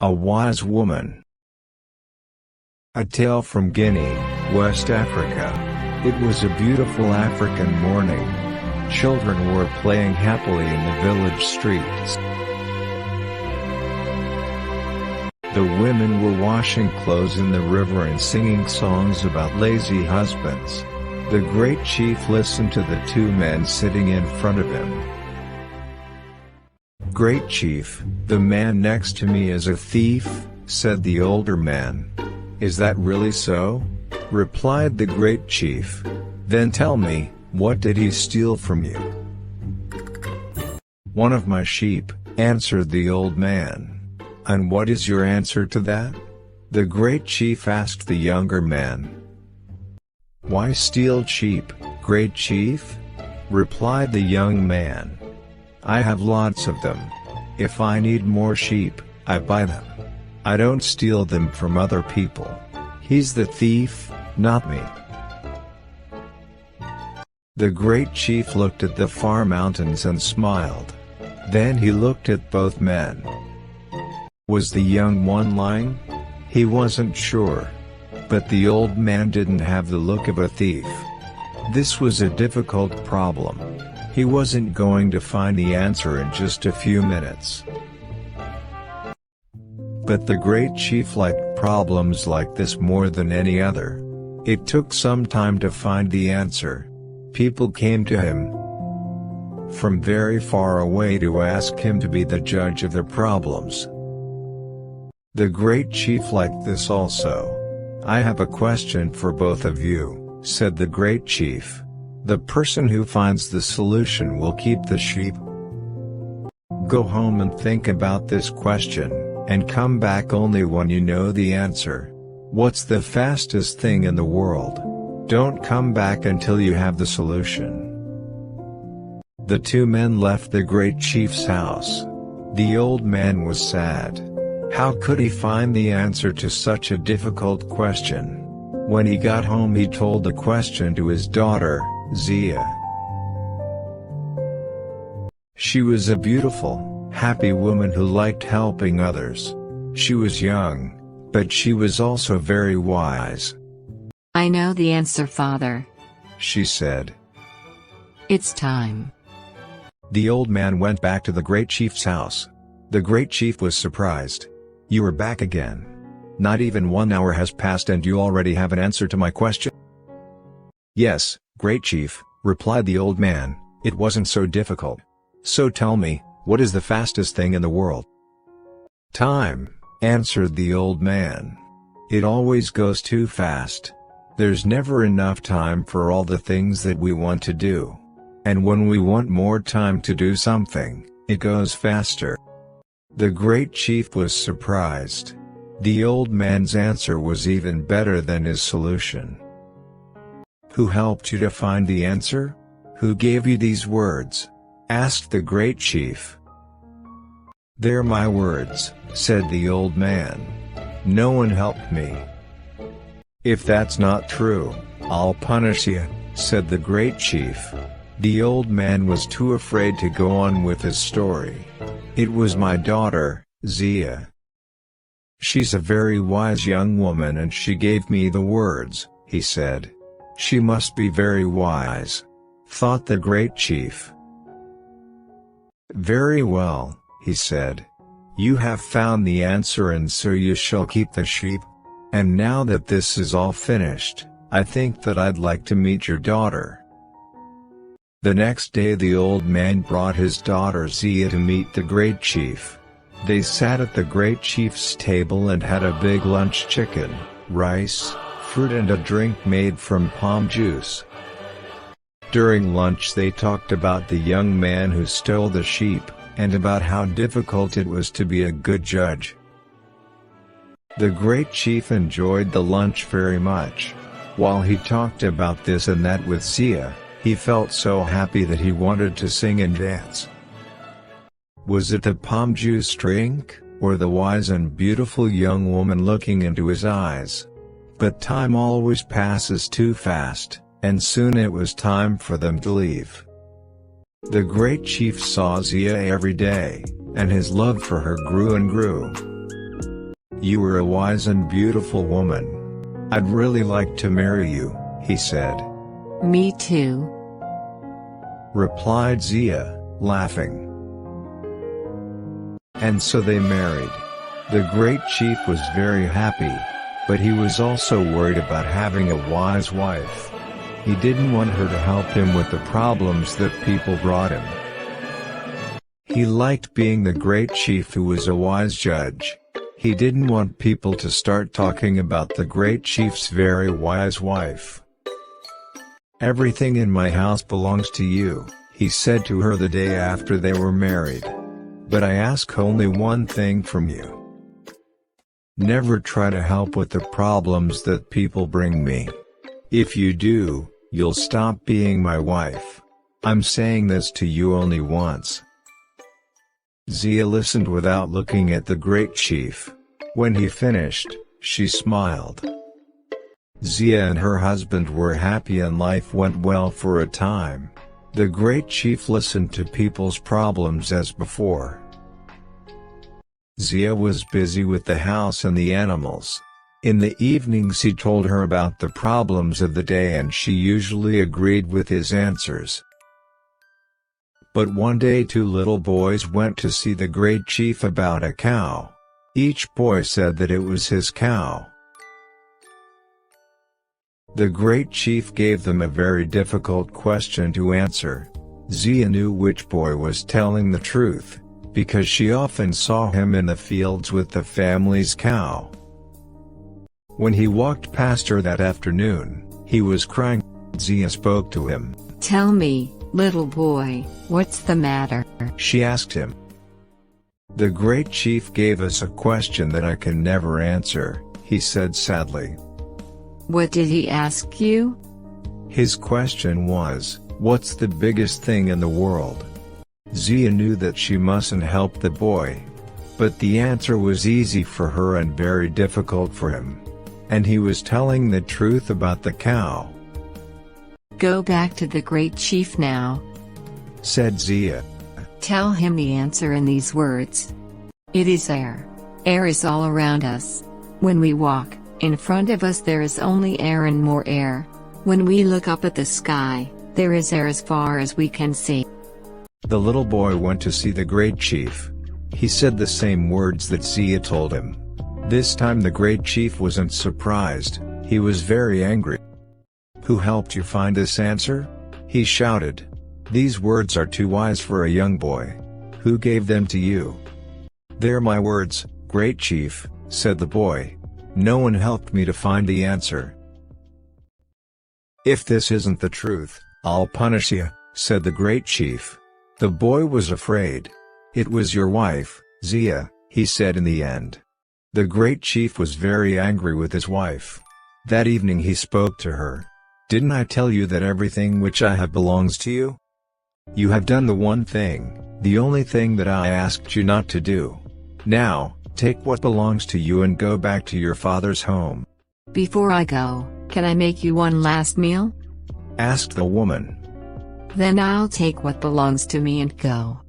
A wise woman. A tale from Guinea, West Africa. It was a beautiful African morning. Children were playing happily in the village streets. The women were washing clothes in the river and singing songs about lazy husbands. The great chief listened to the two men sitting in front of him. "Great chief, the man next to me is a thief," said the older man. "Is that really so?" replied the great chief. "Then tell me, what did he steal from you?" "One of my sheep," answered the old man. "And what is your answer to that?" the great chief asked the younger man. "Why steal sheep, great chief?" replied the young man. "I have lots of them. If I need more sheep, I buy them. I don't steal them from other people. He's the thief, not me." The great chief looked at the far mountains and smiled. Then he looked at both men. Was the young one lying? He wasn't sure. But the old man didn't have the look of a thief. This was a difficult problem. He wasn't going to find the answer in just a few minutes. But the great chief liked problems like this more than any other. It took some time to find the answer. People came to him from very far away to ask him to be the judge of their problems. The great chief liked this also. "I have a question for both of you," said the great chief. "The person who finds the solution will keep the sheep. Go home and think about this question, and come back only when you know the answer. What's the fastest thing in the world? Don't come back until you have the solution." The two men left the great chief's house. The old man was sad. How could he find the answer to such a difficult question? When he got home, he told the question to his daughter, Zia. She was a beautiful, happy woman who liked helping others. She was young, but she was also very wise. "I know the answer, father," she said. "It's time." The old man went back to the great chief's house. The great chief was surprised. "You are back again. Not even 1 hour has passed and you already have an answer to my question?" "Yes, great chief," replied the old man, "it wasn't so difficult. So tell me, what is the fastest thing in the world?" "Time," answered the old man. "It always goes too fast. There's never enough time for all the things that we want to do. And when we want more time to do something, it goes faster." The great chief was surprised. The old man's answer was even better than his solution. "Who helped you to find the answer? Who gave you these words?" asked the great chief. "They're my words," said the old man. "No one helped me." "If that's not true, I'll punish you," said the great chief. The old man was too afraid to go on with his story. "It was my daughter, Zia. She's a very wise young woman and she gave me the words," he said. "She must be very wise," thought the great chief. "Very well," he said. "You have found the answer and so you shall keep the sheep. And now that this is all finished, I think that I'd like to meet your daughter." The next day the old man brought his daughter Zia to meet the great chief. They sat at the great chief's table and had a big lunch: chicken, rice, fruit and a drink made from palm juice. During lunch they talked about the young man who stole the sheep, and about how difficult it was to be a good judge. The great chief enjoyed the lunch very much. While he talked about this and that with Zia, he felt so happy that he wanted to sing and dance. Was it the palm juice drink, or the wise and beautiful young woman looking into his eyes? But time always passes too fast, and soon it was time for them to leave. The great chief saw Zia every day, and his love for her grew and grew. You are a wise and beautiful woman. I'd really like to marry you, he said. Me too, Replied Zia, laughing. And so they married. The great chief was very happy, but he was also worried about having a wise wife. He didn't want her to help him with the problems that people brought him. He liked being the great chief who was a wise judge. He didn't want people to start talking about the great chief's very wise wife. Everything in my house belongs to you, he said to her the day after they were married. But I ask only one thing from you. Never try to help with the problems that people bring me. If you do, you'll stop being my wife. I'm saying this to you only once. Zia listened without looking at the great chief. When he finished, she smiled. Zia and her husband were happy and life went well for a time. The great chief listened to people's problems as before. Zia was busy with the house and the animals. In the evenings he told her about the problems of the day and she usually agreed with his answers. But one day 2 little boys went to see the great chief about a cow. Each boy said that it was his cow. The great chief gave them a very difficult question to answer. Zia knew which boy was telling the truth, because she often saw him in the fields with the family's cow. When he walked past her that afternoon, he was crying. Zia spoke to him. Tell me, little boy, what's the matter? She asked him. The great chief gave us a question that I can never answer, he said sadly. What did he ask you? His question was, what's the biggest thing in the world? Zia knew that she mustn't help the boy. But the answer was easy for her and very difficult for him. And he was telling the truth about the cow. Go back to the great chief now, said Zia. Tell him the answer in these words. It is air. Air is all around us. When we walk, in front of us there is only air and more air. When we look up at the sky, there is air as far as we can see. The little boy went to see the great chief. He said the same words that Zia told him. This time the great chief wasn't surprised, he was very angry. Who helped you find this answer? He shouted. These words are too wise for a young boy. Who gave them to you? They're my words, great chief, said the boy. No one helped me to find the answer. If this isn't the truth, I'll punish you, said the great chief. The boy was afraid. It was your wife, Zia, he said in the end. The great chief was very angry with his wife. That evening he spoke to her. Didn't I tell you that everything which I have belongs to you? You have done the one thing, the only thing that I asked you not to do. Now, take what belongs to you and go back to your father's home. Before I go, can I make you one last meal? Asked the woman. Then I'll take what belongs to me and go.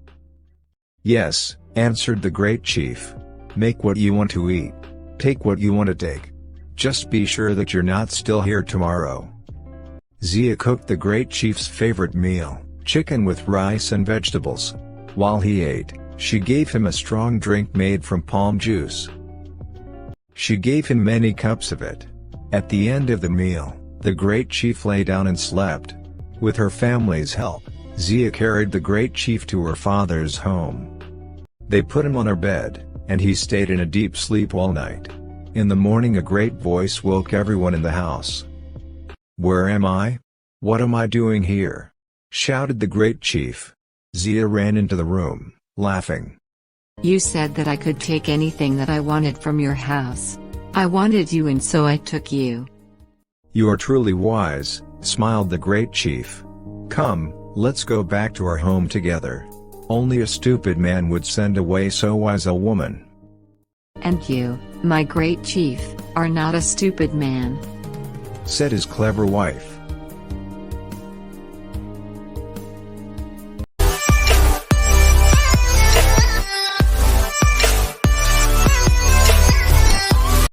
Yes, answered the great chief. Make what you want to eat. Take what you want to take. Just be sure that you're not still here tomorrow. Zia cooked the great chief's favorite meal, chicken with rice and vegetables. While he ate, she gave him a strong drink made from palm juice. She gave him many cups of it. At the end of the meal, the great chief lay down and slept. With her family's help, Zia carried the great chief to her father's home. They put him on her bed, and he stayed in a deep sleep all night. In the morning a great voice woke everyone in the house. Where am I? What am I doing here? Shouted the great chief. Zia ran into the room, laughing. You said that I could take anything that I wanted from your house. I wanted you and so I took you. You are truly wise, smiled the great chief. Come, let's go back to our home together. Only a stupid man would send away so wise a woman. And you, my great chief, are not a stupid man, said his clever wife.